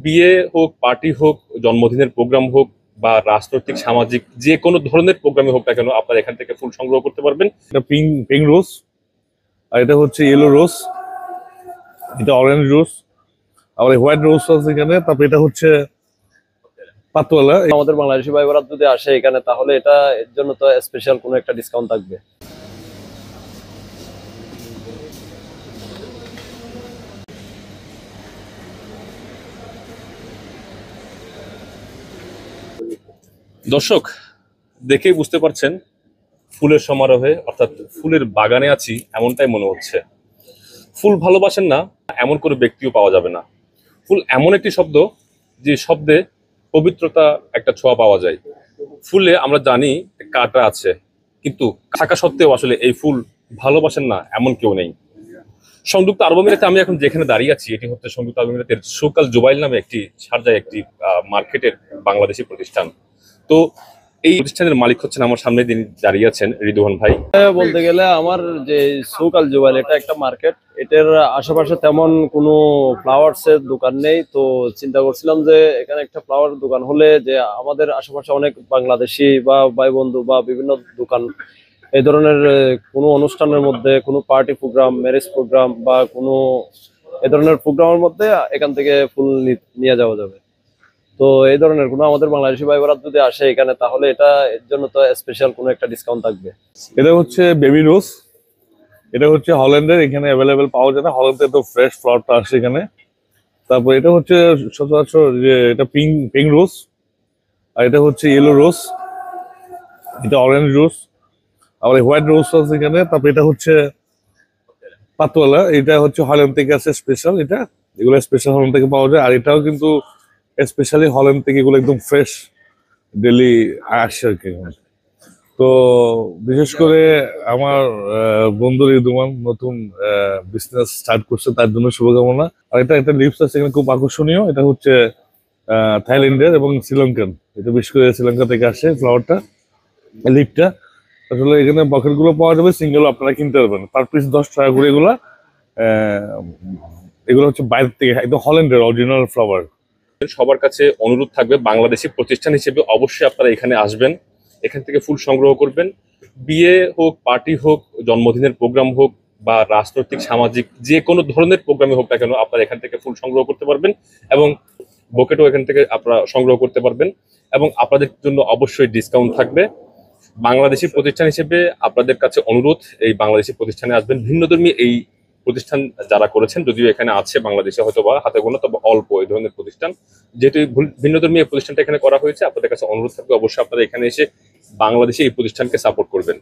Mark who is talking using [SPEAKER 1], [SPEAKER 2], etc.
[SPEAKER 1] বিয়ে হোক, পার্টি হোক, জন্মদিনের প্রোগ্রাম হোক বা রাজনৈতিক সামাজিক যে কোনো ধরনের প্রোগ্রামে হোক না কেন আপনারা এখান থেকে ফুল সংগ্রহ করতে পারবেন।
[SPEAKER 2] এটা পিঙ্ক রোজ, আর এটা হচ্ছে ইয়েলো রোজ, এটা অরেঞ্জ রোজ, আবার হোয়াইট রোজ আছে এখানে। তারপর এটা হচ্ছে পাতওয়ালা।
[SPEAKER 3] আমাদের বাংলাদেশি ভাই বোনেরা যদি আসে এখানে, তাহলে এটা এর জন্য তো স্পেশাল কোনো একটা ডিসকাউন্ট থাকবে।
[SPEAKER 1] দর্শক দেখেই বুঝতে পারছেন ফুলের সমারোহে অর্থাৎ ফুলের বাগানে আছি এমনটাই মনে হচ্ছে। ফুল ভালোবাসেন না এমন কোনো ব্যক্তিও পাওয়া যাবে না। ফুল এমন একটি শব্দ যে শব্দে পবিত্রতা একটা ছোঁয়া পাওয়া যায়। ফুলে আমরা জানি কাঁটা আছে, কিন্তু থাকা সত্ত্বেও আসলে এই ফুল ভালোবাসেন না এমন কেউ নেই। সংযুক্ত আরব আমিরাতে আমি এখন যেখানে দাঁড়িয়ে আছি এটি হচ্ছে সংযুক্ত আরব আমিরাতের সৌক আল জুবাইল নামে একটি শারজায় একটি মার্কেটের বাংলাদেশি প্রতিষ্ঠান। তো এই প্রতিষ্ঠানের মালিক হচ্ছেন আমার সামনে যিনি দাঁড়িয়ে আছেন রিদওয়ান ভাই।
[SPEAKER 3] বলতে গেলে আমার যে সৌক আল জুবাইল, এটা একটা মার্কেট, এটার আশেপাশে তেমন কোনো ফ্লাওয়ার্স এর দোকান নেই। তো চিন্তা করছিলাম যে এখানে একটা ফ্লাওয়ার দোকান হলে, যে আমাদের আশেপাশে অনেক বাংলাদেশি বা ভাই বন্ধু বা বিভিন্ন দোকান এই ধরনের কোনো অনুষ্ঠানের মধ্যে, কোনো পার্টি প্রোগ্রাম, ম্যারেজ প্রোগ্রাম বা কোনো এই ধরনের প্রোগ্রামের মধ্যে এখান থেকে ফুল নিয়ে যাওয়া যাবে। তো এই ধরনের কোনো আমাদের বাংলাদেশি ভাই বোনেরা যদি আসে এখানে, তাহলে এটা এর জন্য তো স্পেশাল কোনো একটা ডিসকাউন্ট থাকবে।
[SPEAKER 2] এটা হচ্ছে বেবি রোজ, এটা হচ্ছে হল্যান্ডের, এখানে অ্যাভেলেবেল পাওয়া যায় না। হল্যান্ডে তো ফ্রেশ ফ্লাওয়ারটা আসে এখানে। তারপর এটা হচ্ছে সচরাচর যে এটা পিঙ্ক রোজ, আর এটা হচ্ছে ইয়েলো রোজ, এটা অরেঞ্জ রোজ, আবার হোয়াইট রোজ আছে এখানে। তারপর এটা হচ্ছে পাতওয়ালা, এটা হচ্ছে হল্যান্ড থেকে আসে স্পেশাল। এগুলো স্পেশাল হল্যান্ড থেকে পাওয়া যায়। আর এটাও কিন্তু স্পেশালি হল্যান্ড থেকে, এগুলো একদম ফ্রেশ ডেলি আসে আর কি। তো বিশেষ করে আমার বন্ধু রিদওয়ান নতুন বিজনেস স্টার্ট করছে, তার জন্য শুভকামনা। আর এটা একটা লিপস আছে এখানে খুব আকর্ষণীয়। এটা হচ্ছে থাইল্যান্ডের এবং শ্রীলঙ্কান। এটা বিশেষ করে শ্রীলঙ্কা থেকে আসে ফ্লাওয়ারটা, লিপটা। আসলে এখানে বকেট গুলো পাওয়া যাবে, সিঙ্গেল আপনারা কিনতে পারবেন, পার পিস 10 টাকা করে। এগুলো হচ্ছে বাইরে থেকে একদম হল্যান্ডের অরিজিনাল ফ্লাওয়ার।
[SPEAKER 1] সবার কাছে অনুরোধ থাকবে বাংলাদেশি প্রতিষ্ঠান হিসেবে অবশ্যই আপনারা এখানে আসবেন, এখান থেকে ফুল সংগ্রহ করবেন। বিয়ে হোক, পার্টি হোক, জন্মদিনের প্রোগ্রাম হোক বা রাজনৈতিক সামাজিক যে কোনো ধরনের প্রোগ্রামে হোক না কেন আপনারা এখান থেকে ফুল সংগ্রহ করতে পারবেন এবং বোকেটও এখান থেকে আপনারা সংগ্রহ করতে পারবেন এবং আপনাদের জন্য অবশ্যই ডিসকাউন্ট থাকবে। বাংলাদেশি প্রতিষ্ঠান হিসেবে আপনাদের কাছে অনুরোধ, এই বাংলাদেশি প্রতিষ্ঠানে আসবেন। ভিন্নধর্মী এই প্রতিষ্ঠান যারা করেছেন, যদিও এখানে আছে বাংলাদেশে হয়তো বা হাতে গোনা, তবে অল্প এই ধরনের প্রতিষ্ঠান। যেহেতু ভিন্নধর্মী এই প্রতিষ্ঠানটা এখানে করা হয়েছে, আপনাদের কাছে অনুরোধ থাকবে অবশ্যই আপনারা এখানে এসে বাংলাদেশে এই প্রতিষ্ঠানকে সাপোর্ট করবেন।